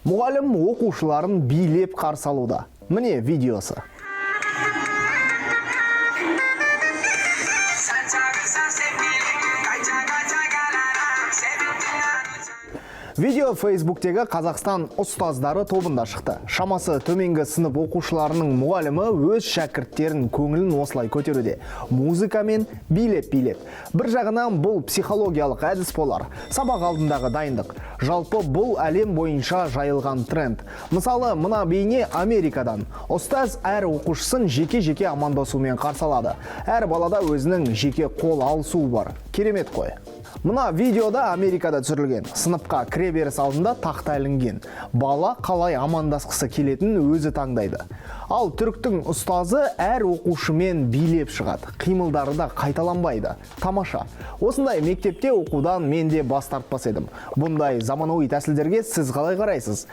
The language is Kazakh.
Мұғалім оқушыларын билеп қарсы алуда. Міне видеосы. Видео Facebook'тегі Қазақстан ұстаздары тобында шықты. Шамасы төменгі сынып оқушыларының мұғалімі өз шәкірттерін көңілін осылай көтеруде. Музыкамен билеп. Бір жағынан бұл психологиялық әдіс болар. Сабақ алдындағы дайындық. Жалпы бұл әлем бойынша жайылған тренд. Мысалы, мына бейне Америкадан. Ұстаз әр оқушысын жеке-жеке амандасумен қарсы алады. Әр балада өзінің жеке қол алысуы бар. Керемет қой. Мына видеода Америкада түсірілген. Сыныпқа кіреберіс алдында тақта ілінген. Бала қалай амандасқысы келетінін өзі таңдайды. Ал түріктің ұстазы әр оқушымен билеп шығады. Қимылдары да қайталанбайды. Тамаша. Осындай мектепте оқудан мен де бас тартпас едім. Бұндай заманауи тәсілдерге сіз қалай қарайсыз?